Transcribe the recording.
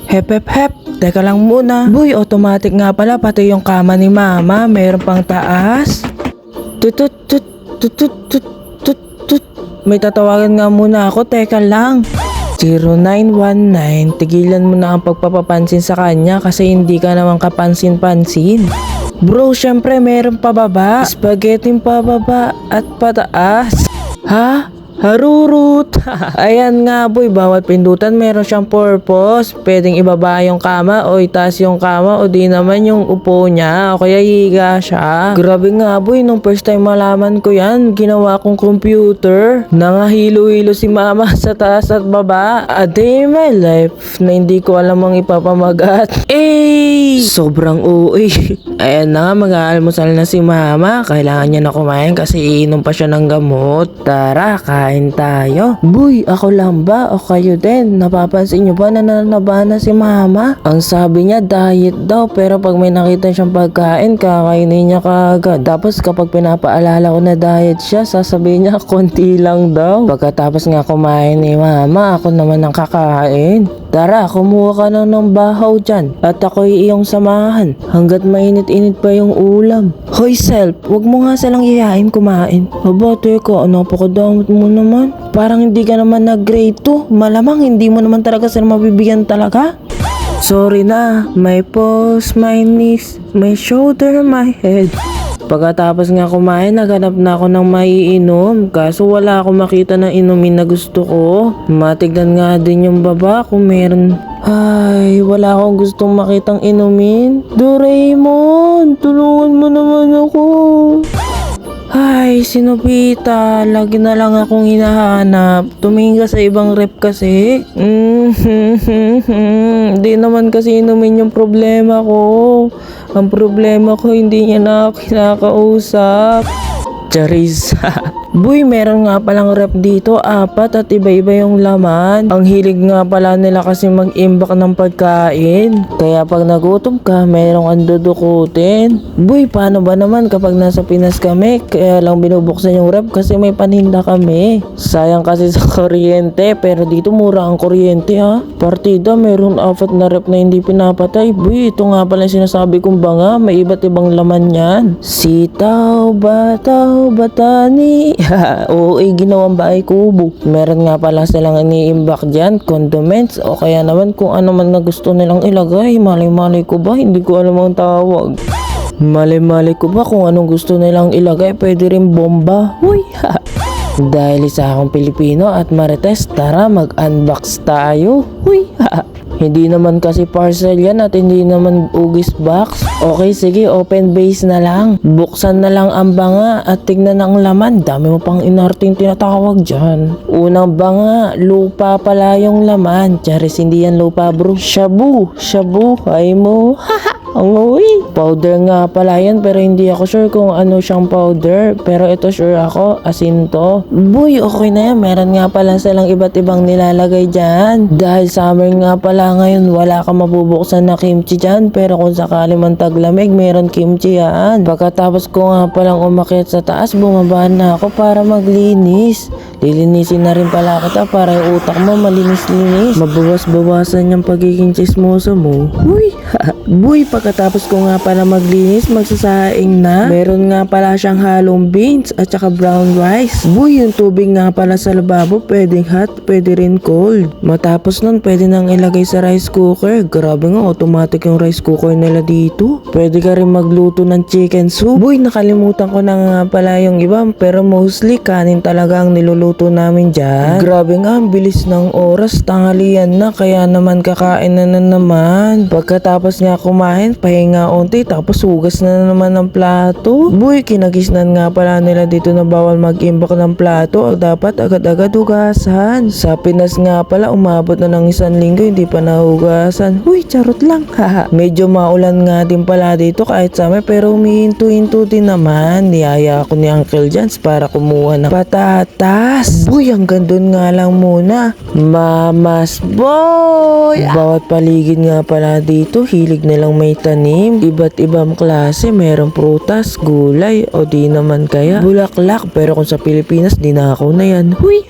Hep hep hep, teka lang muna. Boy, automatic nga pala pati yung kama ni mama, meron pang taas. Tutut tut tutut tut tut tut. May tatawagan nga muna ako, teka lang. 0919, tigilan mo na ang pagpapapansin sa kanya kasi hindi ka naman kapansin-pansin. Bro, syempre meron pababa, spaghetti pababa at pataas. Ha? Harurut! Ayan nga boy, bawat pindutan meron siyang purpose. Pwedeng ibaba yung kama o itaas yung kama o di naman yung upo niya o kaya higa siya. Grabe nga boy, nung first time malaman ko yan, ginawa kong computer. Nangahilo-hilo si mama sa taas at baba. A day in my life na hindi ko alam ang ipapamagat. Sobrang uwi. Ayan na nga, mag-aalmusal na si mama. Kailangan niya na kumain kasi iinom pa siya ng gamot. Tara, kain tayo. Boy, ako lang ba o kayo din? Napapansin niyo ba na nanaba na si mama? Ang sabi niya diet daw, pero pag may nakita siyang pagkain, kakainin niya kaagad. Tapos kapag pinapaalala ko na diet siya, sasabihin niya konti lang daw. Pagkatapos nga kumain ni mama, ako naman ang kakain. Tara, kumuha ka na ng bahaw dyan at ako'y iyong samahan hanggat mainit-init pa yung ulam. Hoy self, wag mo nga silang iyayain kumain. Aba, teka, napakadamot mo naman. Parang hindi ka naman nag-grade 2. Malamang hindi mo naman talaga sila mabibigyan talaga. Sorry na, my pulse, my knees, my shoulder, my head. Pagkatapos nga kumain, naghanap na ako ng maiinom. Kaso wala akong makita ng inumin na gusto ko. Matignan nga din yung baba kung meron. Ay, wala akong gustong makitang inumin. Doraemon, tulungan mo naman ako. Ay, sinupita. Lagi na lang akong hinahanap. Tumingin ka sa ibang rep kasi. Hindi naman kasi inumin yung problema ko. Ang problema ko, hindi niya na ako kinakausap. Charis. Boy, meron nga palang rep dito, 4 at iba-iba yung laman. Ang hilig nga pala nila kasi mag-imbak ng pagkain. Kaya pag nagutom ka, merong andudukutin. Boy, paano ba naman kapag nasa Pinas kami, kaya lang binubuksan yung rep kasi may paninda kami. Sayang kasi sa kuryente, pero dito mura ang kuryente ha. Partida, meron 4 na rep na hindi pinapatay. Boy, ito nga pala sinasabi kong banga, may iba't ibang laman yan. Sitaw, bataw, batani. Oo, ginawang bahay kubo. Meron nga pala silang iniimbak dyan, condiments o kaya naman kung ano man na gusto nilang ilagay. Malay-malay ko ba? Hindi ko alam ang tawag. Malay-malay ko ba kung anong gusto nilang ilagay? Pwede rin bomba. Uy, dahil isa akong Pilipino at marites, tara mag-unbox tayo. Uy, hindi naman kasi parcel yan at hindi naman ugis box. Okay, sige, open base na lang. Buksan na lang ang banga at tignan ang laman. Dami mo pang inarting tinatawag dyan. Unang banga, lupa pala yung laman. Charis, hindi yan lupa bro. Shabu, shabu, ay mo. Ang uwi. Powder nga pala yan pero hindi ako sure kung ano siyang powder. Pero ito sure ako, asin to. Boy, okay na yan. Meron nga pala silang iba't ibang nilalagay dyan. Dahil summer nga pala ngayon, wala ka mabubuksan na kimchi dyan. Pero kung sakali man taglamig, meron kimchi yan. Pagkatapos ko nga palang umakyat sa taas, bumaba na ako para maglinis. Lilinisin na rin pala kita para yung utak mo malinis-linis. Mabawas-bawasan yung pagiging chismoso mo. Uy, boy, pagkatapos ko nga pala maglinis, magsasaing na. Meron nga pala siyang halong beans at saka brown rice. Boy, yung tubig nga pala sa lababo, pwedeng hot, pwede rin cold. Matapos nun, pwede nang ilagay sa rice cooker. Grabe nga, automatic yung rice cooker nila dito. Pwede ka rin magluto ng chicken soup. Boy, nakalimutan ko na nga pala yung iba, pero mostly kanin talaga ang niluluto namin dyan. Grabe nga, ang bilis ng oras, tanghalian na, kaya naman kakain na naman. Pagkatapos nga kumain, pahinga unti, tapos hugas na naman ng plato. Boy, kinagisnan nga pala nila dito na bawal mag-imbak ng plato. Dapat agad-agad hugasan. Sa Pinas nga pala, umabot na ng 1 linggo, hindi pa nahugasan. Uy, charot lang. Medyo maulan nga din pala dito kahit summer, pero humihinto-hinto din naman. Niyaya ako ni Uncle Jans para kumuha ng patatas. Boy, hanggang doon nga lang muna. Mamas boy! Bawat paligid nga pala dito, hilig nilang may tanim. Iba't ibang klase, merong prutas, gulay, o di naman kaya bulaklak. Pero kung sa Pilipinas, dinakaw na yan. Huy!